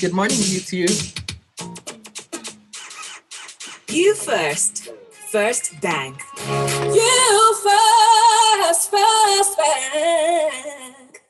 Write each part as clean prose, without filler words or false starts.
Good morning, YouTube. You first. First Bank. You first. First Bank.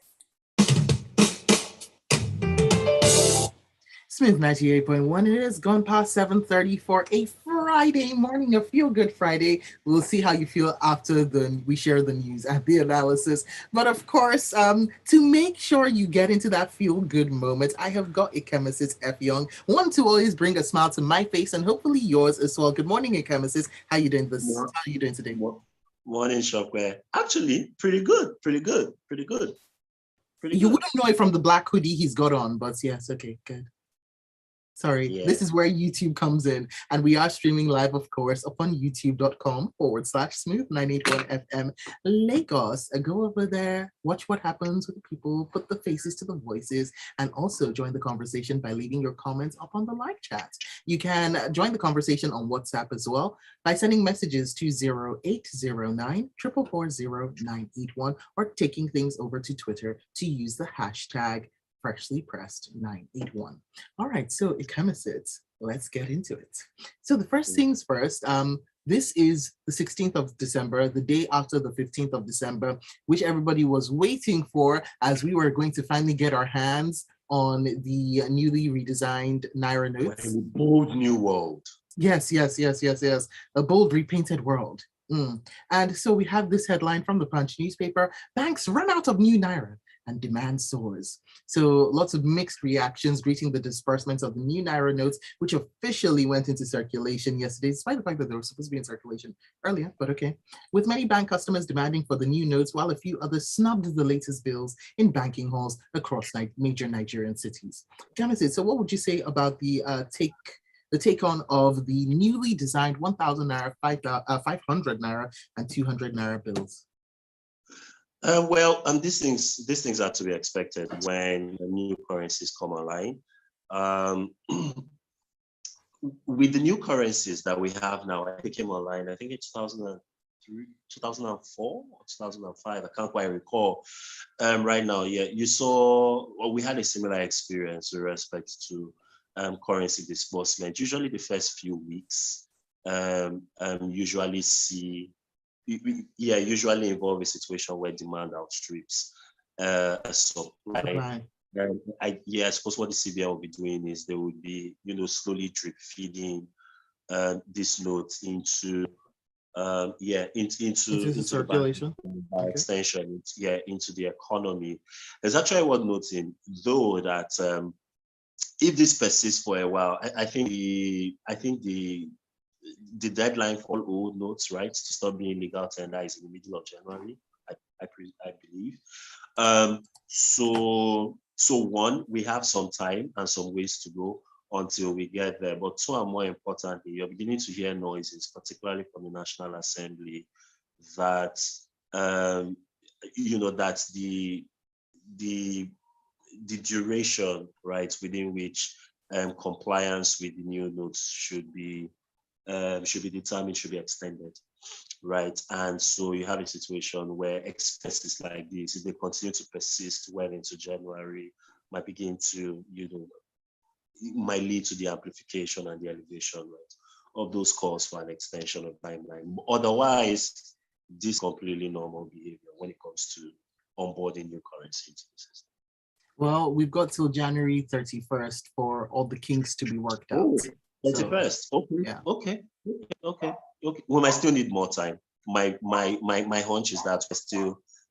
Smooth 98.1. It has gone past 7:30 for a Friday morning, a feel-good Friday. We'll see how you feel after we share the news and the analysis. But of course, to make sure you get into that feel-good moment, I have got Ikemesit Effiong, one to always bring a smile to my face and hopefully yours as well. Good morning, Ikemesit. How are you doing How are you doing today? Morning, Shopware. Actually, pretty good. You wouldn't know it from the black hoodie he's got on, but yes, okay, good. Sorry, yeah. This is where YouTube comes in, and we are streaming live, of course, upon youtube.com/smooth981FM Lagos. Go over there, watch what happens with the people, put the faces to the voices, and also join the conversation by leaving your comments up on the live chat. You can join the conversation on WhatsApp as well by sending messages to 0809 440 981 or taking things over to Twitter to use the hashtag Freshly Pressed 981. All right, so Ikemesit, let's get into it. So the first things first, this is the 16th of December, the day after the 15th of December, which everybody was waiting for as we were going to finally get our hands on the newly redesigned Naira notes. A bold new world. Yes. A bold repainted world. And so we have this headline from the Punch newspaper: banks run out of new Naira and demand soars. So lots of mixed reactions greeting the disbursement of the new Naira notes, which officially went into circulation yesterday, despite the fact that they were supposed to be in circulation earlier, but okay. With many bank customers demanding for the new notes, while a few others snubbed the latest bills in banking halls across major Nigerian cities. Ikemesit, so what would you say about the take on of the newly designed 1,000 Naira, 500 Naira, and 200 Naira bills? These things are to be expected when new currencies come online. With the new currencies that we have now, I came online, I think it's 2003, 2004 or 2005, I can't quite recall. Right now, yeah, we had a similar experience with respect to currency disbursement. Usually the first few weeks usually involve a situation where demand outstrips supply. I suppose what the CBN will be doing is they would be, slowly drip feeding this note into circulation by extension, into the economy. There's actually one noting though that if this persists for a while, I think the deadline for all old notes, right, to stop being legal tender is in the middle of January, I believe. So one, we have some time and some ways to go until we get there. But two, and more importantly, you're beginning to hear noises, particularly from the National Assembly, that that the duration, right, within which compliance with the new notes should be determined, should be extended, right? And so you have a situation where expenses like this, if they continue to persist well into January, might begin to, might lead to the amplification and the elevation, right, of those calls for an extension of timeline. Otherwise, this is completely normal behavior when it comes to onboarding new currency into the system. Well, we've got till January 31st for all the kinks to be worked out. 31st. Okay. We might still need more time. My hunch is that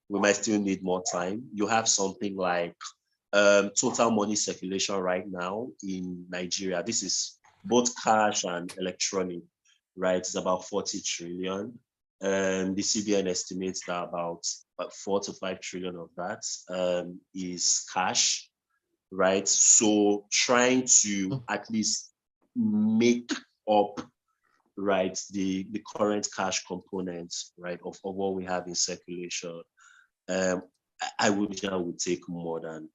we might still need more time. You have something like total money circulation right now in Nigeria. This is both cash and electronic, right? It's about 40 trillion. The CBN estimates that about 4 to 5 trillion of that is cash, right? So trying to at least make up, right, the current cash components, right, of what we have in circulation, I would take more than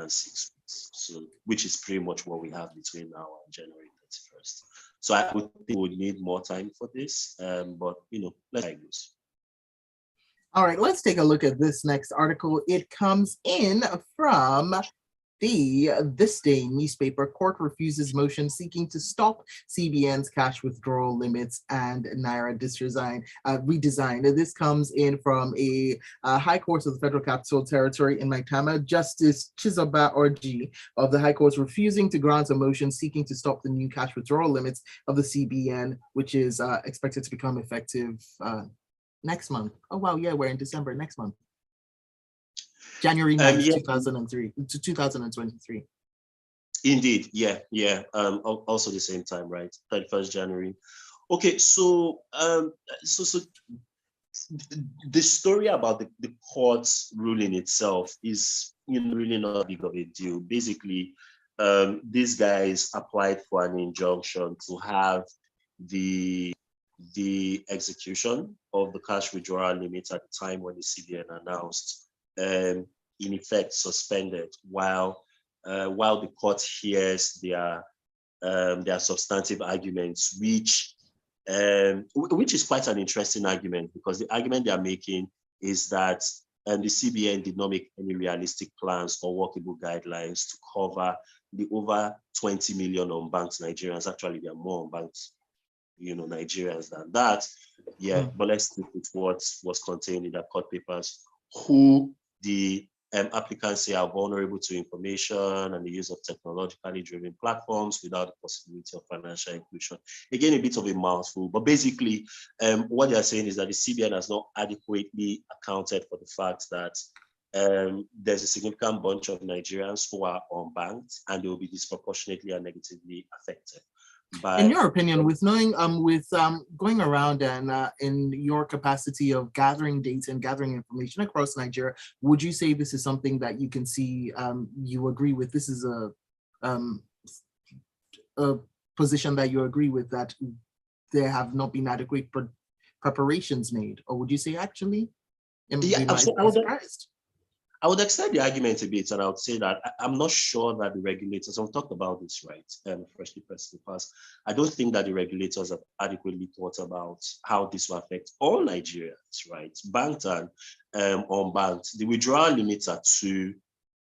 6 weeks. So, which is pretty much what we have between now and January 31st. So I would think we would need more time for this, but let's try this. All right, let's take a look at this next article. It comes in from the This Day newspaper. Court refuses motion seeking to stop CBN's cash withdrawal limits and Naira redesign. This comes in from a High Court of the Federal Capital Territory in Maitama. Justice Chizoba Orji of the High Court refusing to grant a motion seeking to stop the new cash withdrawal limits of the CBN, which is expected to become effective next month. Oh wow, yeah, we're in December next month. January 9th, 2023. Indeed, yeah. Also the same time, right? 31st January. Okay, so the story about the court's ruling itself is really not big of a deal. Basically, these guys applied for an injunction to have the execution of the cash withdrawal limits at the time when the CBN announced in effect suspended while the court hears their substantive arguments, which is quite an interesting argument, because the argument they are making is that the CBN did not make any realistic plans or workable guidelines to cover the over 20 million unbanked Nigerians. Actually, there are more unbanked Nigerians than that. Yeah, but let's stick with what was contained in the court papers, who the applicants say are vulnerable to information and the use of technologically driven platforms without the possibility of financial inclusion. Again, a bit of a mouthful, but basically what they are saying is that the CBN has not adequately accounted for the fact that there's a significant bunch of Nigerians who are unbanked and they will be disproportionately and negatively affected. In your opinion, with knowing, going around and in your capacity of gathering data and gathering information across Nigeria, would you say this is something that you can see, you agree with? This is a position that you agree with, that there have not been adequate preparations made, or would you say actually, I would extend the argument a bit, and I would say that I'm not sure that the regulators, I've talked about this, right, freshly pressed in the past, I don't think that the regulators have adequately thought about how this will affect all Nigerians, right, banked and unbanked. The withdrawal limits are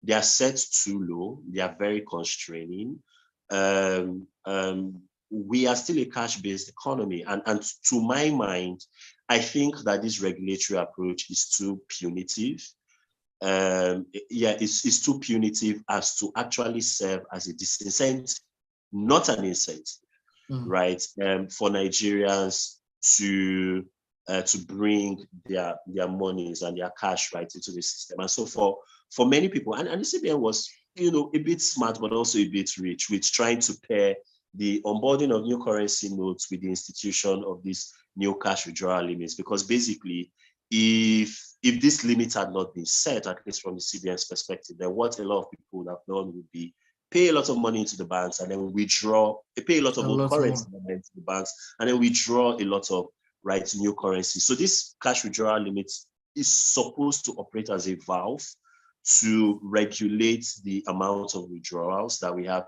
they are set too low, they are very constraining. We are still a cash-based economy, and to my mind, I think that this regulatory approach is too punitive. It's too punitive as to actually serve as a disincentive, not an incentive, right? For Nigerians to bring their monies and their cash right into the system. And so for many people, and the CBN was a bit smart, but also a bit rich, with trying to pair the onboarding of new currency notes with the institution of these new cash withdrawal limits, because basically, if this limit had not been set, at least from the CBN's perspective, then what a lot of people would have done would be pay a lot of money into the banks and then pay a lot of old currency into the banks, and then withdraw a lot of new currency. So this cash withdrawal limit is supposed to operate as a valve to regulate the amount of withdrawals that we have.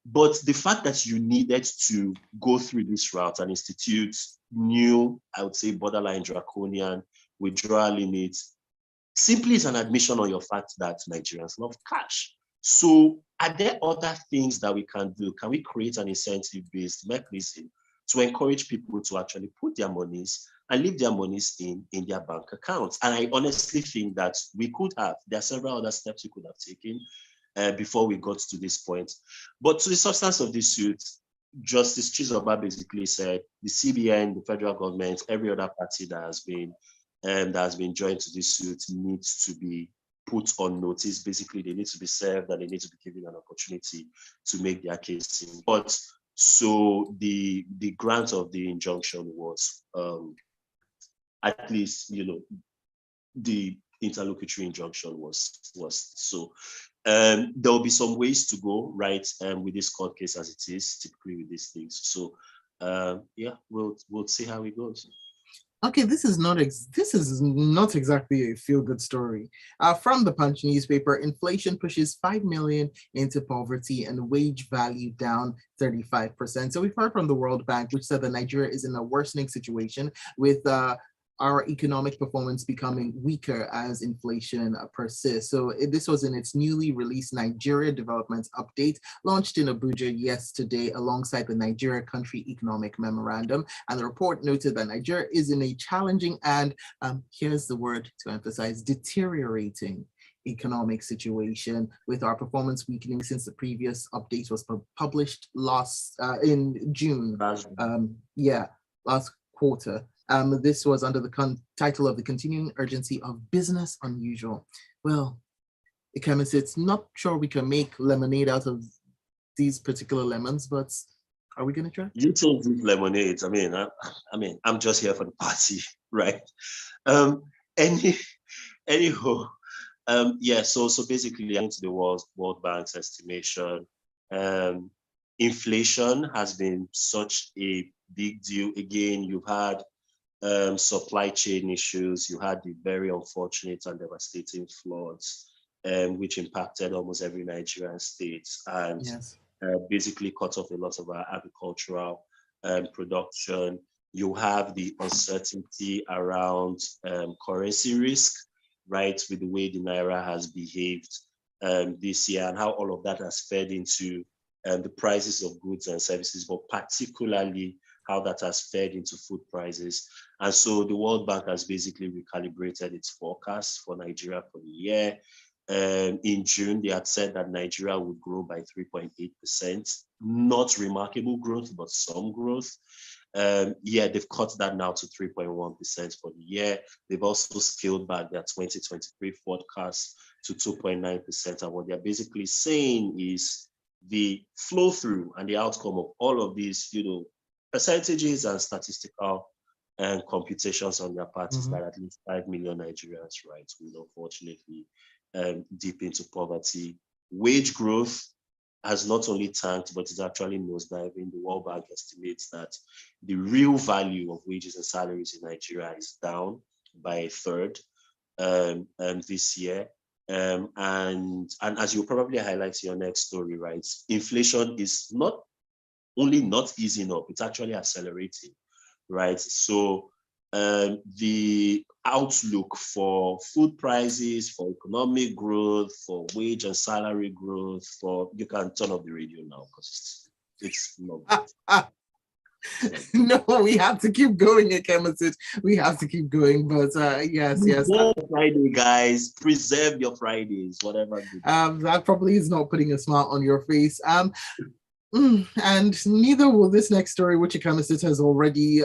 But the fact that you needed to go through this route and institute new, I would say, borderline draconian withdrawal limits simply is an admission on your fact that Nigerians love cash. So are there other things that we can do? Can we create an incentive-based mechanism to encourage people to actually put their monies and leave their monies in their bank accounts? And I honestly think that we could have. There are several other steps we could have taken before we got to this point. But to the substance of this suit, Justice Chizoba basically said the CBN, the federal government, every other party that has been joined to this suit needs to be put on notice. Basically, they need to be served and they need to be given an opportunity to make their case in court. So the grant of the injunction was at least, the interlocutory injunction was so. There will be some ways to go, right, with this court case as it is typically with these things. So we'll see how it goes. Okay, this is not exactly a feel-good story. From the Punch newspaper, inflation pushes 5 million into poverty and wage value down 35%. So we've heard from the World Bank, which said that Nigeria is in a worsening situation with our economic performance becoming weaker as inflation persists. So this was in its newly released Nigeria Development Update, launched in Abuja yesterday alongside the Nigeria Country Economic Memorandum. And the report noted that Nigeria is in a challenging and, here's the word to emphasize, deteriorating economic situation, with our performance weakening since the previous update was published in June. Last quarter. This was under the title of the continuing urgency of business unusual. Well, Ikemesit, not sure we can make lemonade out of these particular lemons, but are we going to try? You told these lemonades. I mean, I'm just here for the party, right? Anyhow, so basically, into the World Bank's estimation, inflation has been such a big deal. Again, you've had supply chain issues. You had the very unfortunate and devastating floods, which impacted almost every Nigerian state and basically cut off a lot of our agricultural production. You have the uncertainty around currency risk, right, with the way the Naira has behaved this year, and how all of that has fed into the prices of goods and services, but particularly how that has fed into food prices. And so the World Bank has basically recalibrated its forecast for Nigeria for the year. In June, they had said that Nigeria would grow by 3.8%. Not remarkable growth, but some growth. They've cut that now to 3.1% for the year. They've also scaled back their 2023 forecast to 2.9%. And what they're basically saying is the flow through and the outcome of all of these, percentages and statistical computations on their part is that at least 5 million Nigerians, right, will unfortunately dip into poverty. Wage growth has not only tanked, but it's actually nosediving. The World Bank estimates that the real value of wages and salaries in Nigeria is down by a third this year. And as you'll probably highlight in your next story, right, inflation is not only not easing up, it's actually accelerating, right? So the outlook for food prices, for economic growth, for wage and salary growth, you can turn off the radio now because it's not good. No, we have to keep going, Ikemesit. We have to keep going. But yes. Friday, guys, preserve your Fridays, whatever. That probably is not putting a smile on your face. And neither will this next story, which Ikemesit has already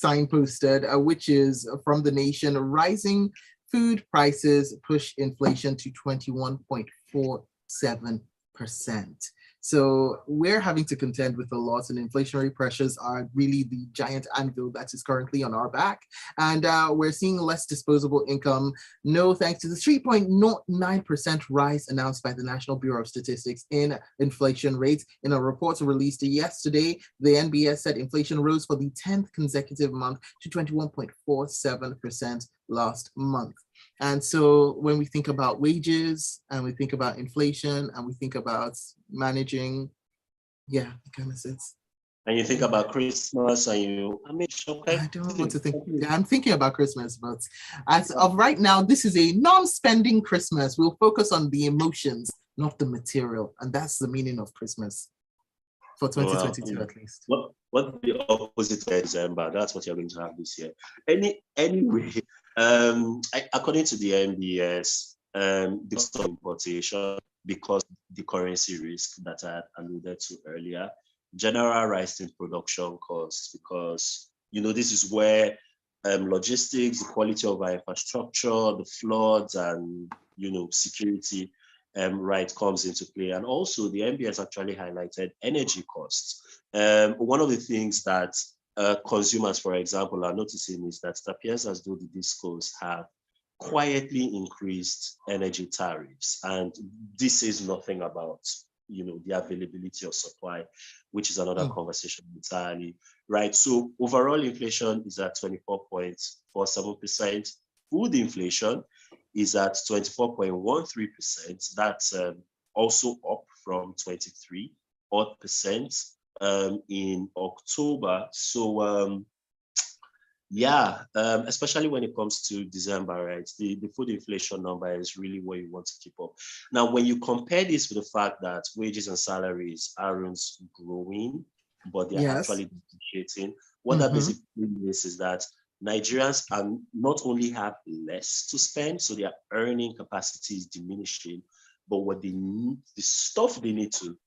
signposted, which is from The Nation. Rising food prices push inflation to 21.47%. So we're having to contend with a lot, and inflationary pressures are really the giant anvil that is currently on our back. And we're seeing less disposable income, no thanks to the 3.09% rise announced by the National Bureau of Statistics in inflation rates. In a report released yesterday, the NBS said inflation rose for the 10th consecutive month to 21.47% last month. And so when we think about wages and we think about inflation and we think about managing, Ikemesit. And you think about Christmas and I don't want to think. I'm thinking about Christmas, but as of right now, this is a non-spending Christmas. We'll focus on the emotions, not the material. And that's the meaning of Christmas for 2022, at least. What the opposite of December? That's what you're going to have this year. Anyway, according to the NBS, the cost of importation, because the currency risk that I alluded to earlier, general rise in production costs, because this is where logistics, the quality of our infrastructure, the floods, and security comes into play. And also the NBS actually highlighted energy costs. One of the things that consumers, for example, are noticing is that it appears as though the discos have quietly increased energy tariffs. And this says nothing about the availability of supply, which is another conversation entirely, right? So overall inflation is at 24.47%. Food inflation is at 24.13%. That's also up from 23% in October. So Yeah, especially when it comes to December, right? The food inflation number is really what you want to keep up. Now, when you compare this with the fact that wages and salaries aren't growing, but they're Yes. actually depreciating, what that basically means is that Nigerians are not only have less to spend, so their earning capacity is diminishing, but what they need, the stuff they need to,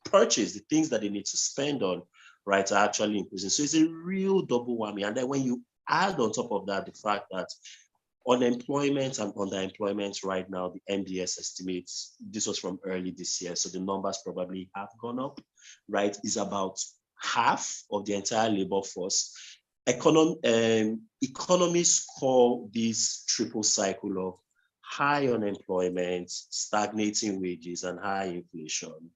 purchase, the things that they need to spend on, right, are actually increasing. So it's a real double whammy. And then when you add on top of that the fact that unemployment and underemployment right now, the MDS estimates, this was from early this year, so the numbers probably have gone up, right, is about half of the entire labor force. Economists call this triple cycle of high unemployment, stagnating wages, and high inflation,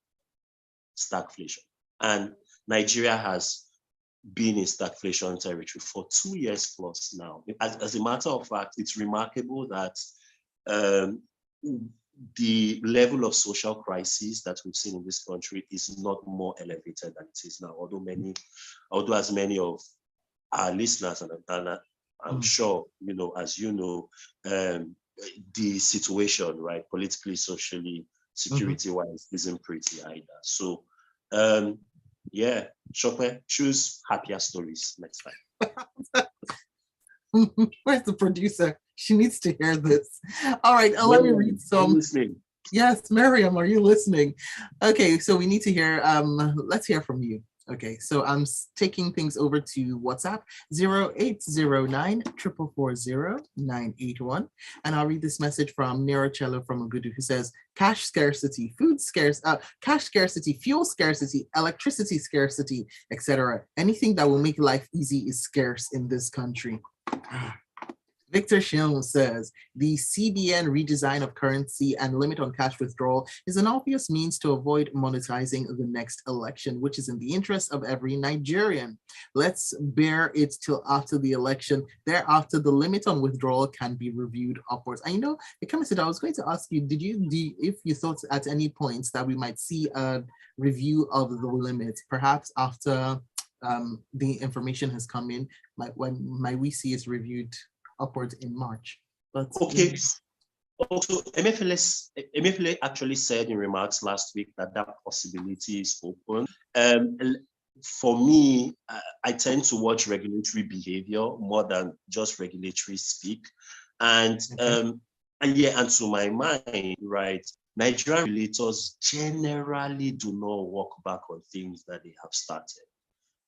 stagflation. And Nigeria has been in stagflation territory for 2 years plus now. As a matter of fact, it's remarkable that the level of social crisis that we've seen in this country is not more elevated than it is now. Although as many of our listeners and I'm sure, as you know, the situation, right, politically, socially, security-wise, isn't pretty either. So, yeah, Sope, choose happier stories next time. Where's the producer? She needs to hear this. All right, let me read some. Yes, Miriam, are you listening? Okay, so we need to hear, let's hear from you. Okay, so I'm taking things over to WhatsApp, 0809 440 981. And I'll read this message from Naira from Ogudu, who says, cash scarcity, cash scarcity, fuel scarcity, electricity scarcity, etc. Anything that will make life easy is scarce in this country. Victor Shion says, the CBN redesign of currency and limit on cash withdrawal is an obvious means to avoid monetizing the next election, which is in the interest of every Nigerian. Let's bear it till after the election. Thereafter, the limit on withdrawal can be reviewed upwards. And Ikemesit, I was going to ask you, if you thought at any point that we might see a review of the limit, perhaps after the information has come in, might we see it reviewed upwards in March? But okay. Also, Emefiele actually said in remarks last week that possibility is open. For me, I tend to watch regulatory behavior more than just regulatory speak. And to my mind, right, Nigerian regulators generally do not walk back on things that they have started,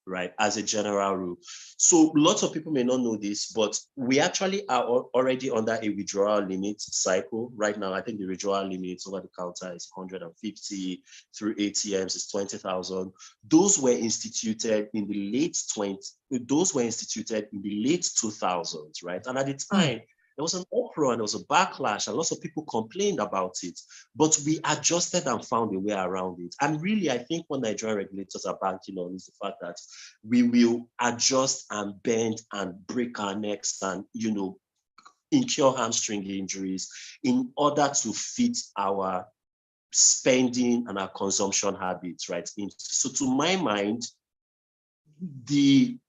right, as a general rule. So lots of people may not know this, but we actually are already under a withdrawal limit cycle right now. I think the withdrawal limit over the counter is 150, through ATMs is 20,000. Those were instituted in the late 2000s, right? And at the time, there was an uproar and there was a backlash and lots of people complained about it, but we adjusted and found a way around it. And really, I think what Nigerian regulators are banking on is the fact that we will adjust and bend and break our necks and, incur hamstring injuries in order to fit our spending and our consumption habits, right? So to my mind, the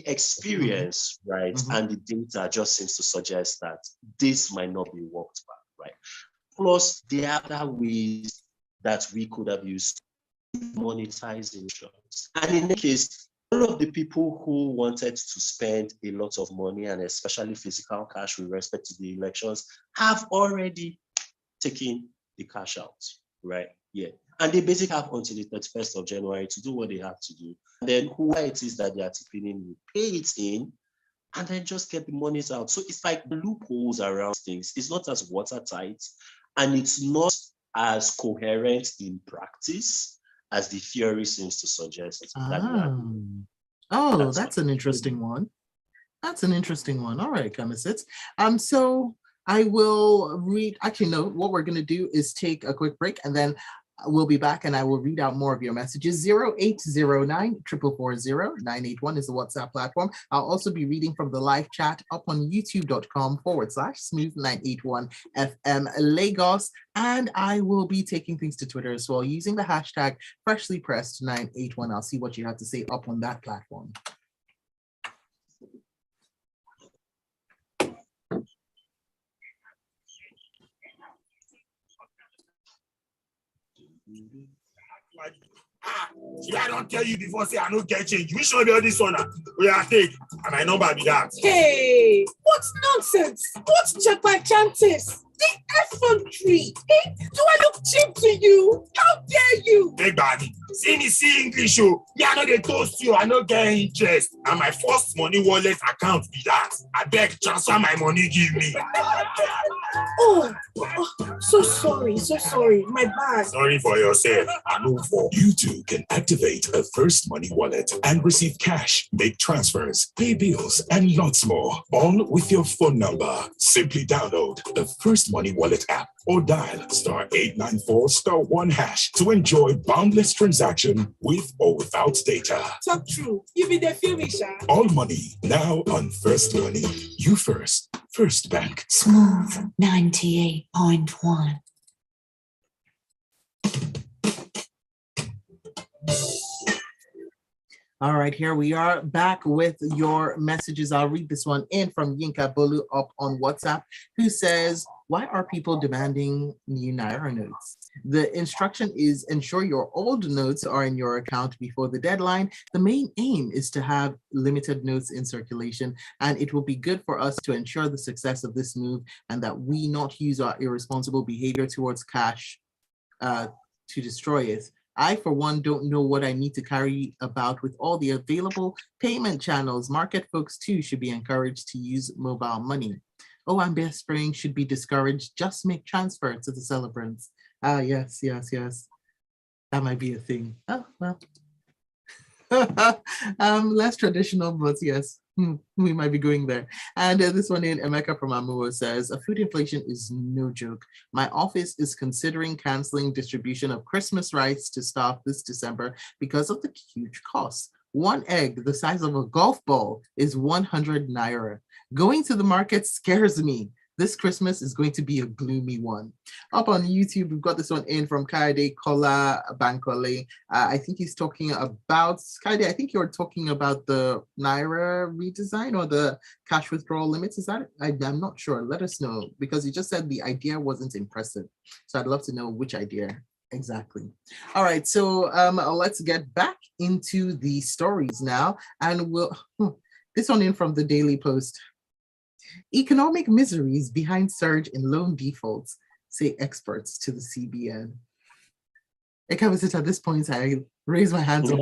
experience, right, and the data just seems to suggest that this might not be walked back, right? Plus, there are other ways that we could have used to monetize insurance. And in that case, all of the people who wanted to spend a lot of money, and especially physical cash with respect to the elections, have already taken the cash out, right? Yeah. And they basically have until the 31st of January to do what they have to do. And then whoever it is that they are tipping in will pay it in and then just get the monies out. So it's like the loopholes around things. It's not as watertight and it's not as coherent in practice as the theory seems to suggest. That's an interesting one. That's an interesting one. All right, Ikemesit. So I will read. Actually, no. What we're going to do is take a quick break, and then We'll be back and I will read out more of your messages. 0809 440 981 is the WhatsApp platform. I'll also be reading from the live chat up on youtube.com/smooth981 FM Lagos. And I will be taking things to Twitter as well using the hashtag freshlypressed981. I'll see what you have to say up on that platform. I don't tell you before, say I don't get change. Which one be all this one? We are take. And my number be that. Hey, what's nonsense? What's check my chances? The effrontery. Hey, do I look cheap to you? How dare you? Big body. See me see English, oh. Me, I know they toast you. I know get interest. And my first money wallet account be that. I beg, transfer my money, give me. Oh, so sorry. My bad. Sorry for yourself. I know for. You too can activate a First Money wallet and receive cash, make transfers, pay bills, and lots more, all with your phone number. Simply download the First Money wallet app or dial *894*1# to enjoy boundless transaction with or without data. Talk true. You be the feel me, Sha. All money now on First Money. You first. First Bank. Smooth 98.1. All right, here we are back with your messages. I'll read this one in from Yinka Bolu up on WhatsApp, who says, why are people demanding new Naira notes? The instruction is ensure your old notes are in your account before the deadline. The main aim is to have limited notes in circulation, and it will be good for us to ensure the success of this move and that we not use our irresponsible behavior towards cash to destroy it. I, for one, don't know what I need to carry about with all the available payment channels. Market folks, too, should be encouraged to use mobile money. OMB spraying should be discouraged. Just make transfer to the celebrants. Ah, yes. That might be a thing. Oh, well. Less traditional, but yes, we might be going there. And this one in Emeka from Amuo says, food inflation is no joke. My office is considering canceling distribution of Christmas rice to staff this December because of the huge costs. One egg the size of a golf ball is 100 Naira. Going to the market scares me. This Christmas is going to be a gloomy one. Up on YouTube, we've got this one in from Kaide Kola Bankole. I think he's talking about, Kaide, I think you're talking about the Naira redesign or the cash withdrawal limits. Is that, I'm not sure. Let us know, because you just said the idea wasn't impressive. So I'd love to know which idea exactly. All right, so let's get back into the stories now. And this one in from the Daily Post. Economic miseries behind surge in loan defaults, say experts to the CBN. Ikemesit, at this point, I raise my hands up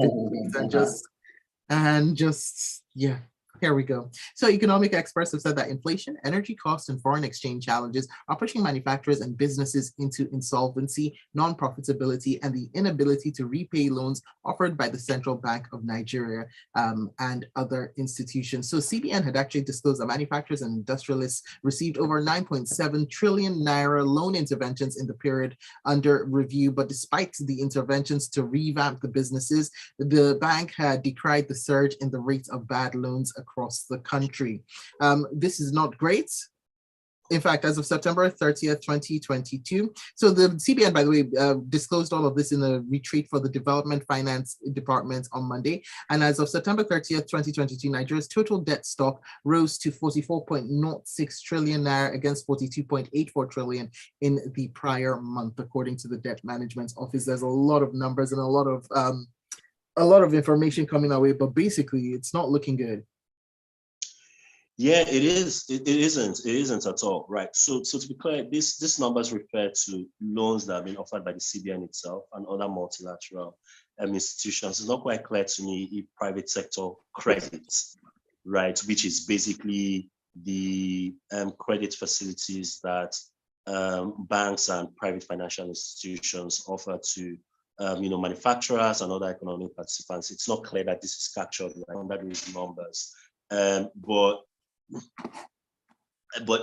and just, yeah. Here we go. So economic experts have said that inflation, energy costs, and foreign exchange challenges are pushing manufacturers and businesses into insolvency, non-profitability, and the inability to repay loans offered by the Central Bank of Nigeria and other institutions. So CBN had actually disclosed that manufacturers and industrialists received over 9.7 trillion Naira loan interventions in the period under review. But despite the interventions to revamp the businesses, the bank had decried the surge in the rate of bad loans across the country. This is not great. In fact, as of September 30th, 2022. So the CBN, by the way, disclosed all of this in a retreat for the Development Finance Department on Monday. And as of September 30th, 2022, Nigeria's total debt stock rose to 44.06 trillion Naira against 42.84 trillion in the prior month, according to the Debt Management Office. There's a lot of numbers and a lot of information coming our way, but basically it's not looking good. Yeah, it is. It isn't at all, right? So to be clear, these numbers refer to loans that have been offered by the CBN itself and other multilateral institutions. It's not quite clear to me if private sector credits, right, which is basically the credit facilities that banks and private financial institutions offer to manufacturers and other economic participants. It's not clear that this is captured under those numbers, but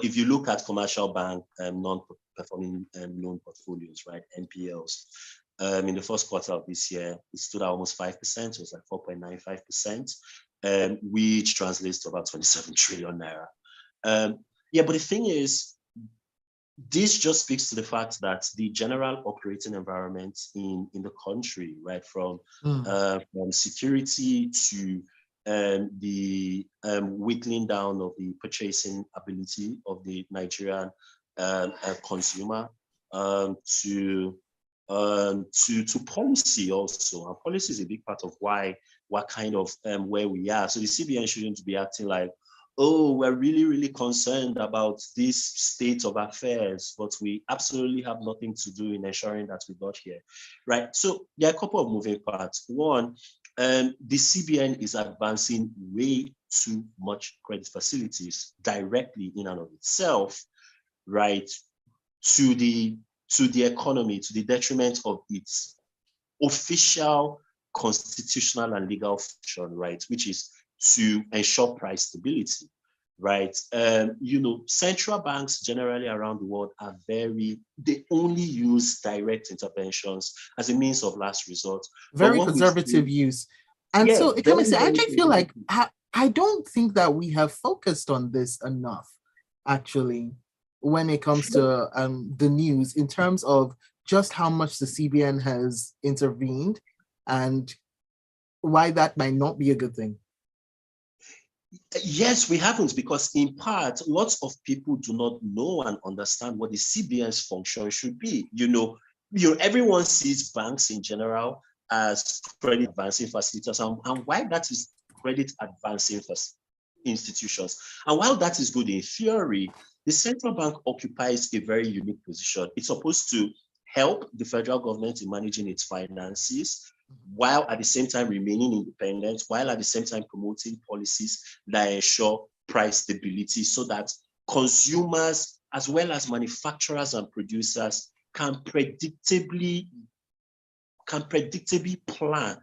if you look at commercial bank non-performing loan portfolios, right, NPLs, In the first quarter of this year, it stood at almost 5%. It was like 4.95%, which translates to about 27 trillion naira. Yeah, but the thing is, this just speaks to the fact that the general operating environment in the country, right, from security to the whittling down of the purchasing ability of the Nigerian consumer, to policy also. And policy is a big part of what kind of where we are. So the CBN shouldn't be acting like, oh, we're really, really concerned about this state of affairs, but we absolutely have nothing to do in ensuring that we got here, right? So there are a couple of moving parts. One, the CBN is advancing way too much credit facilities directly in and of itself, right, to the economy, to the detriment of its official constitutional and legal function, right, which is to ensure price stability, right? Central banks generally around the world they only use direct interventions as a means of last resort. Very conservative use. And yeah, so, Ikemesit, I actually feel like I don't think that we have focused on this enough, actually, when it comes to the news, in terms of just how much the CBN has intervened and why that might not be a good thing. Yes, we haven't, because in part, lots of people do not know and understand what the CBN's function should be. Everyone sees banks in general as credit advancing facilitators, and why that is credit advancing institutions. And while that is good in theory, the central bank occupies a very unique position. It's supposed to help the federal government in managing its finances, while at the same time remaining independent, while at the same time promoting policies that ensure price stability so that consumers, as well as manufacturers and producers, can predictably plan,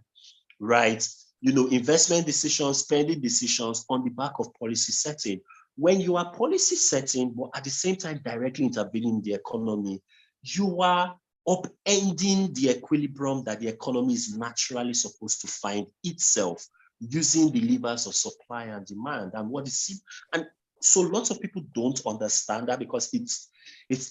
right? Investment decisions, spending decisions on the back of policy setting. When you are policy setting, but at the same time directly intervening in the economy, you are upending the equilibrium that the economy is naturally supposed to find itself, using the levers of supply and demand. And so lots of people don't understand that, because it's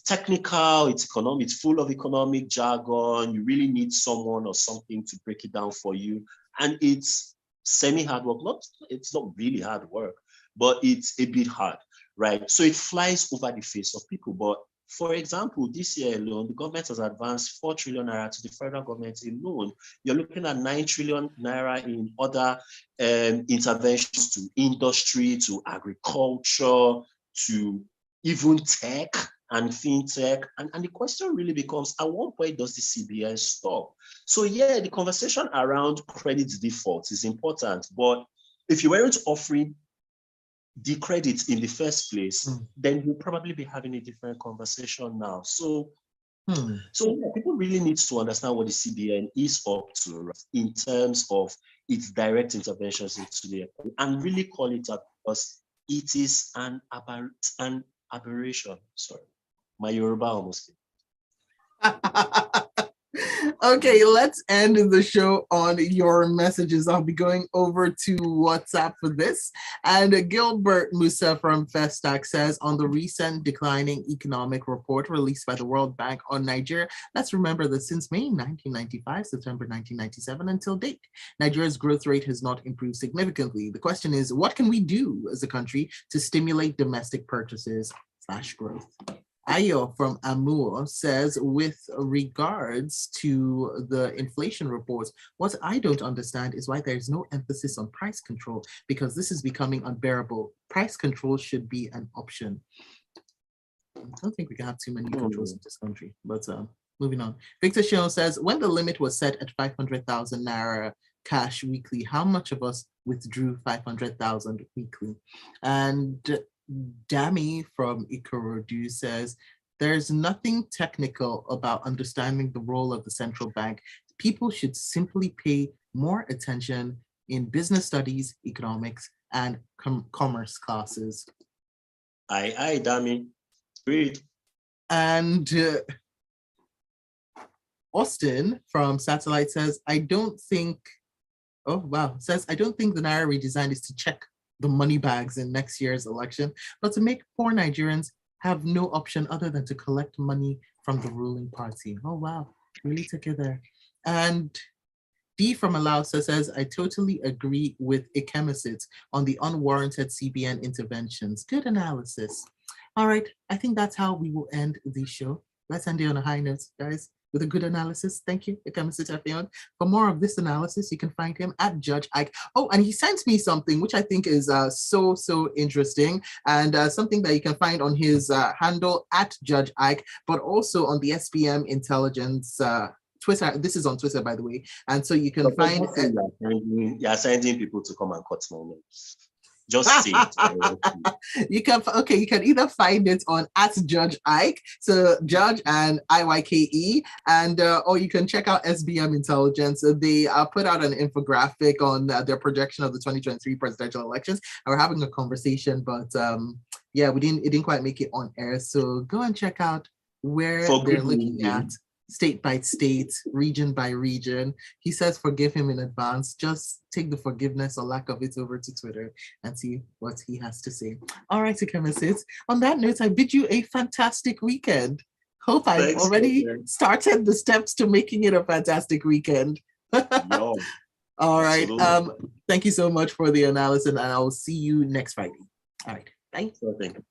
technical, it's economic, it's full of economic jargon. You really need someone or something to break it down for you. And it's semi-hard work. It's not really hard work, but it's a bit hard, right? So it flies over the face of people. But for example, this year alone, the government has advanced 4 trillion naira to the federal government alone. You're looking at 9 trillion naira in other interventions to industry, to agriculture, to even tech and fintech. And the question really becomes, at what point does the CBN stop? So yeah, the conversation around credit default is important, but if you weren't offering the credits in the first place, then we'll probably be having a different conversation now. So yeah, people really need to understand what the CBN is up to, right, in terms of its direct interventions into the economy, and really call it out, because it is an aberration. Sorry, my Yoruba almost. Okay, let's end the show on your messages. I'll be going over to WhatsApp for this. And Gilbert Musa from Festac says, on the recent declining economic report released by the World Bank on Nigeria, let's remember that since May 1995, September 1997 until date, Nigeria's growth rate has not improved significantly. The question is, what can we do as a country to stimulate domestic purchases / growth? Ayo from Amur says, with regards to the inflation reports, what I don't understand is why there's no emphasis on price control, because this is becoming unbearable. Price control should be an option. I don't think we can have too many controls in this country, but moving on. Victor Shion says, when the limit was set at 500,000 Naira cash weekly, how much of us withdrew 500,000 weekly? And Dami from Ikorodu says, there's nothing technical about understanding the role of the central bank. People should simply pay more attention in business studies, economics, and commerce classes. Aye, Dami. Great. And Austin from Satellite says, I don't think the Naira redesign is to check the money bags in next year's election, but to make poor Nigerians have no option other than to collect money from the ruling party. Oh, wow. Really took it there. And D from Alausa says, I totally agree with Ikemesit on the unwarranted CBN interventions. Good analysis. All right, I think that's how we will end the show. Let's end it on a high note, guys, with a good analysis. Thank you, Ikemesit Effiong. For more of this analysis, you can find him at Judge Ike. Oh, and he sent me something which I think is so interesting, and something that you can find on his handle at Judge Ike, but also on the SPM Intelligence Twitter. This is on Twitter, by the way, and so you can find. You're sending people to come and cut my names. Just see it. You can either find it on at Judge Ike, so Judge and IYKE, and or you can check out SBM Intelligence. They put out an infographic on their projection of the 2023 presidential elections, and we're having a conversation, but it didn't quite make it on air. So go and check out where they're looking at state by state, region by region. He says forgive him in advance. Just take the forgiveness or lack of it over to Twitter and see what he has to say. All right, Ikemesit. On that note, I bid you a fantastic weekend. Hope I've already started the steps to making it a fantastic weekend. No, all right. Thank you so much for the analysis, and I'll see you next Friday. All right. Bye. Thank you.